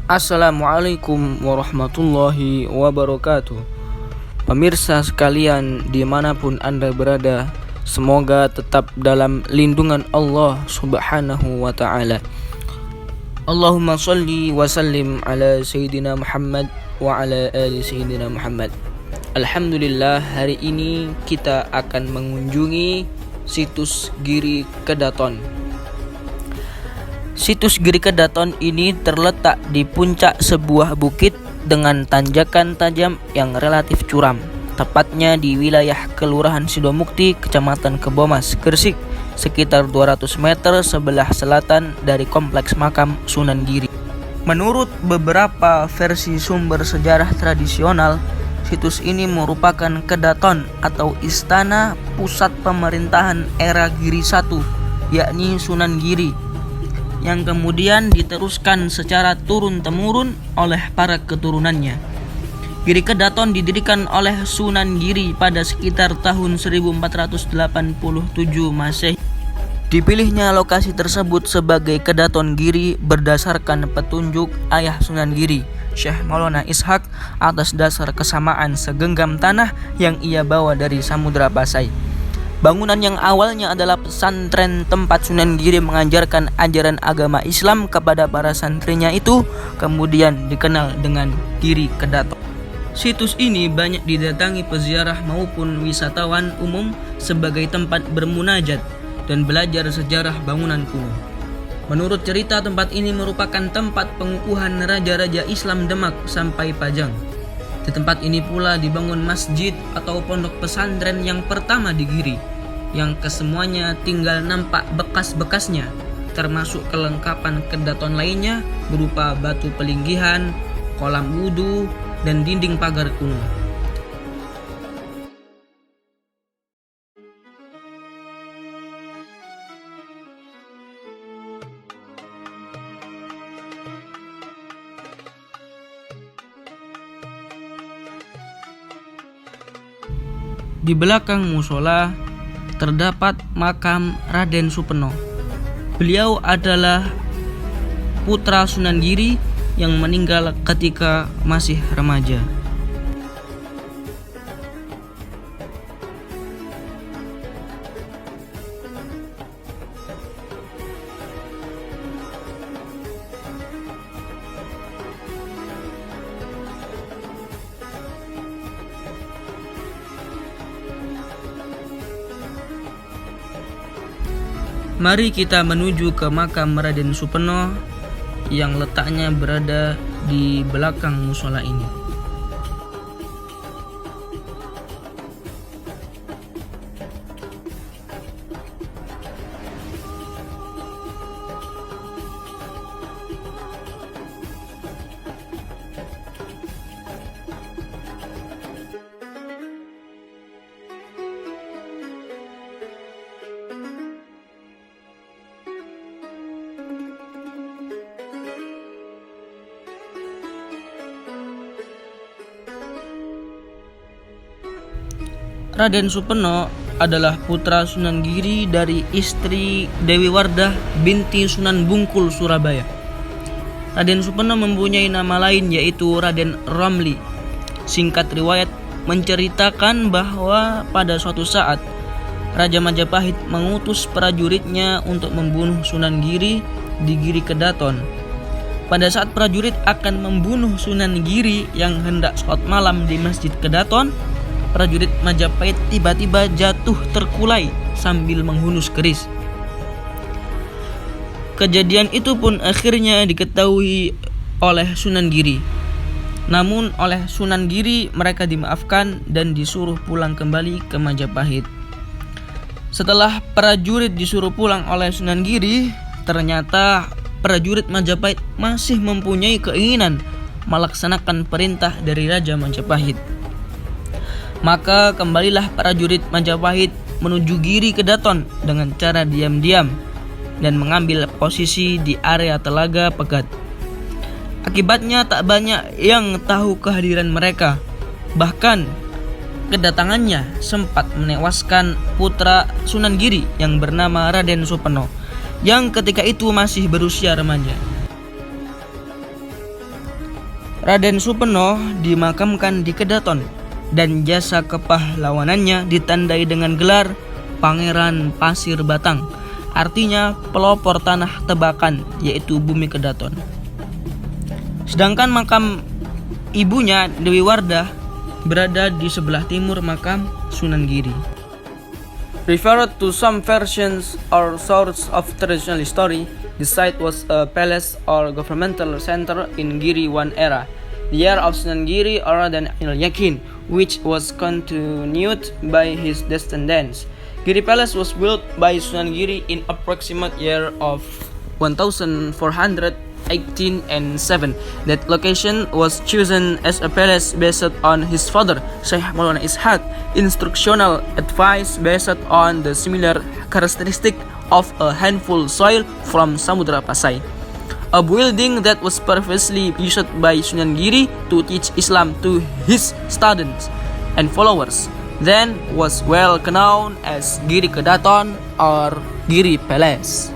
Assalamualaikum warahmatullahi wabarakatuh. Pemirsa sekalian dimanapun Anda berada, semoga tetap dalam lindungan Allah subhanahu wa ta'ala. Allahumma salli wa sallim ala Sayyidina Muhammad wa ala ali Sayyidina Muhammad. Alhamdulillah, hari ini kita akan mengunjungi situs Giri Kedaton. Situs Giri Kedaton ini terletak di puncak sebuah bukit dengan tanjakan tajam yang relatif curam, tepatnya di wilayah Kelurahan Sidomukti, Kecamatan Kebomas, Gresik, sekitar 200 meter sebelah selatan dari Kompleks Makam Sunan Giri. Menurut beberapa versi sumber sejarah tradisional, situs ini merupakan kedaton atau istana pusat pemerintahan era Giri I, yakni Sunan Giri, yang kemudian diteruskan secara turun-temurun oleh para keturunannya. Giri Kedaton didirikan oleh Sunan Giri pada sekitar tahun 1487 Masehi. Dipilihnya lokasi tersebut sebagai Kedaton Giri berdasarkan petunjuk ayah Sunan Giri, Syekh Maulana Ishak, atas dasar kesamaan segenggam tanah yang ia bawa dari Samudra Pasai. Bangunan yang awalnya adalah pesantren tempat Sunan Giri mengajarkan ajaran agama Islam kepada para santrinya itu kemudian dikenal dengan Giri Kedaton. Situs ini banyak didatangi peziarah maupun wisatawan umum sebagai tempat bermunajat dan belajar sejarah bangunan kuno. Menurut cerita, tempat ini merupakan tempat pengukuhan raja-raja Islam Demak sampai Pajang. Di tempat ini pula dibangun masjid atau pondok pesantren yang pertama di Giri, yang kesemuanya tinggal nampak bekas-bekasnya, termasuk kelengkapan kedaton lainnya berupa batu pelinggihan, kolam wudhu, dan dinding pagar kuno. Di belakang musola terdapat makam Raden Supeno. Beliau adalah putra Sunan Giri yang meninggal ketika masih remaja. Mari kita menuju ke makam Raden Supeno yang letaknya berada di belakang musola ini. Raden Supeno adalah putra Sunan Giri dari istri Dewi Wardah binti Sunan Bungkul, Surabaya. Raden Supeno mempunyai nama lain yaitu Raden Ramli. Singkat riwayat menceritakan bahwa pada suatu saat Raja Majapahit mengutus prajuritnya untuk membunuh Sunan Giri di Giri Kedaton. Pada saat prajurit akan membunuh Sunan Giri yang hendak sholat malam di Masjid Kedaton, prajurit Majapahit tiba-tiba jatuh terkulai sambil menghunus keris. Kejadian itu pun akhirnya diketahui oleh Sunan Giri. Namun oleh Sunan Giri mereka dimaafkan dan disuruh pulang kembali ke Majapahit. Setelah prajurit disuruh pulang oleh Sunan Giri, ternyata prajurit Majapahit masih mempunyai keinginan melaksanakan perintah dari Raja Majapahit. Maka kembalilah prajurit Majapahit menuju Giri Kedaton dengan cara diam-diam dan mengambil posisi di area Telaga Pegat. Akibatnya tak banyak yang tahu kehadiran mereka. Bahkan kedatangannya sempat menewaskan putra Sunan Giri yang bernama Raden Supeno, yang ketika itu masih berusia remaja. Raden Supeno dimakamkan di Kedaton dan jasa kepahlawanannya ditandai dengan gelar Pangeran Pasir Batang, artinya pelopor tanah Tebakan, yaitu bumi Kedaton. Sedangkan makam ibunya Dewi Wardah berada di sebelah timur makam Sunan Giri. Referred to some versions or sources of traditional history, the site was a palace or governmental center in Giri I era, the era of Sunan Giri or Raden Ainul Yakin, which was continued by his descendants. Giri Palace was built by Sunan Giri in approximate year of 1418 and 7. That location was chosen as a palace based on his father, Syekh Maulana Ishaq, instructional advice based on the similar characteristic of a handful soil from Samudra Pasai. A building that was previously used by Sunan Giri to teach Islam to his students and followers, then was well known as Giri Kedaton or Giri Palace.